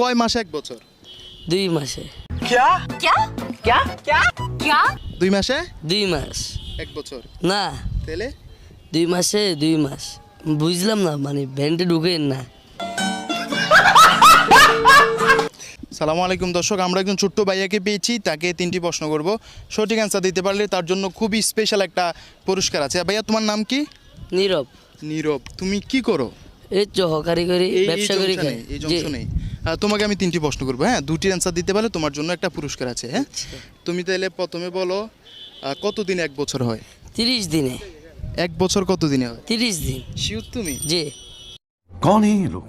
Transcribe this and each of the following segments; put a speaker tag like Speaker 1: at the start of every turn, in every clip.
Speaker 1: কয় মাসে এক বছর?
Speaker 2: 2 মাসে।
Speaker 3: क्या क्या क्या क्या क्या
Speaker 1: 2 মাসে
Speaker 2: 2 মাস
Speaker 1: এক বছর।
Speaker 2: না,
Speaker 1: তাহলে
Speaker 2: 2 মাসে 2 মাস। বুঝলাম না, মানে ভ্যানটে ঢুকেন না।
Speaker 1: সালামু আলাইকুম দর্শক, আমরা একজন ছোট্ট ভাইয়াকে পেয়েছি, তাকে 3টি প্রশ্ন করব। সঠিক অ্যান্সার দিতে পারলে তার জন্য খুবই স্পেশাল একটা পুরস্কার আছে। ভাইয়া তোমার নাম কি?
Speaker 2: নীরব।
Speaker 1: নীরব। তুমি কি করো?
Speaker 2: এই তো হকারি করি,
Speaker 1: এই
Speaker 2: ব্যবসা করি।
Speaker 1: জংশনে, এই জংশনে। তোমাকে আমি 3টি প্রশ্ন করবো, হ্যাঁ? 2টির অ্যান্সার দিতে পারলে তোমার জন্য একটা পুরস্কার আছে, হ্যাঁ? তুমি তাহলে প্রথমে বলো, কতদিনে এক বছর হয়?
Speaker 2: 30 দিনে।
Speaker 1: এক বছর কত দিনে হয়?
Speaker 2: 30 দিন।
Speaker 1: শিওর তুমি?
Speaker 2: জি।
Speaker 4: कौन है ये लोग?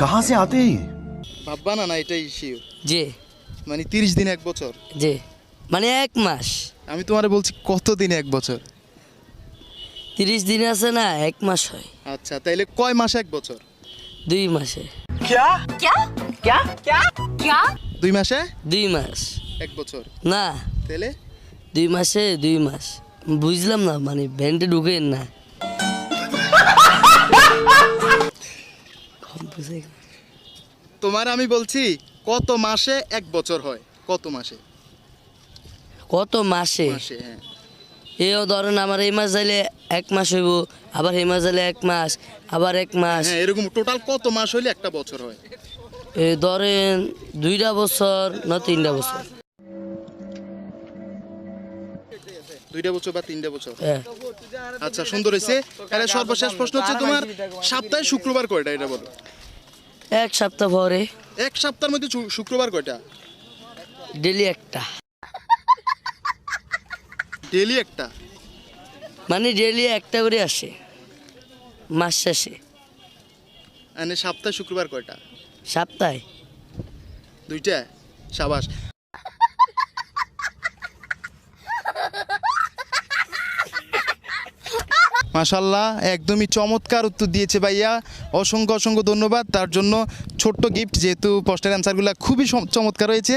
Speaker 4: कहाँ से आते हैं ये?
Speaker 1: ভাববা না, না এটাই শিওর।
Speaker 2: জি
Speaker 1: মানে 30 দিনে এক বছর?
Speaker 2: জি, মানে 1 মাস।
Speaker 1: আমি তোমারে বলছি কত দিনে এক বছর?
Speaker 2: 30 দিন আছে না, 1 মাস হয়।
Speaker 1: আচ্ছা, তাইলে কয় মাসে এক বছর?
Speaker 2: 2 মাসে।
Speaker 3: क्या क्या क्या क्या क्या
Speaker 1: 2 মাসে
Speaker 2: 2 মাস।
Speaker 1: এক বছর।
Speaker 2: না,
Speaker 1: তাহলে
Speaker 2: 2 মাসে 2 মাস। বুঝলাম না, মানে ভ্যানটে ঢুকেন না।
Speaker 1: তোমার আমি বলছি কত মাসে এক বছর হয়? কত মাসে?
Speaker 2: কত মাসে?
Speaker 1: মাসে, হ্যাঁ।
Speaker 2: এও ধরেন আমার এই মাস যাইলে 1 মাস হইব, আবার এই মাস যাইলে 1 মাস, আবার 1 মাস।
Speaker 1: হ্যাঁ, এরকম টোটাল কত মাস হইলে একটা বছর হয়?
Speaker 2: এই ধরেন 2টা বছর না 3টা বছর।
Speaker 1: 2টা বছর বা 3টা বছর।
Speaker 2: হ্যাঁ।
Speaker 1: আচ্ছা, সুন্দর হয়েছে। তাহলে সর্বশেষ প্রশ্ন হচ্ছে, তোমার সপ্তাহে শুক্রবার কয়টা এটা বলো?
Speaker 2: 1 সপ্তাহ পরে
Speaker 1: এক সপ্তাহের মধ্যে শুক্রবার কয়টা?
Speaker 2: ডেলি একটা।
Speaker 1: ডেলি একটা?
Speaker 2: মানে ডেলি একটা করে আসে মাস শেষে।
Speaker 1: মানে সপ্তাহে শুক্রবার কয়টা?
Speaker 2: সপ্তাহে
Speaker 1: 2টা। সাবাস। মাশাল্লাহ, একদমই চমৎকার উত্তর দিয়েছে ভাইয়া। অসংখ্য অসংখ্য ধন্যবাদ তার জন্য। ছোট্ট গিফট, যেহেতু প্রশ্নের অ্যান্সারগুলো খুবই চমৎকার হয়েছে।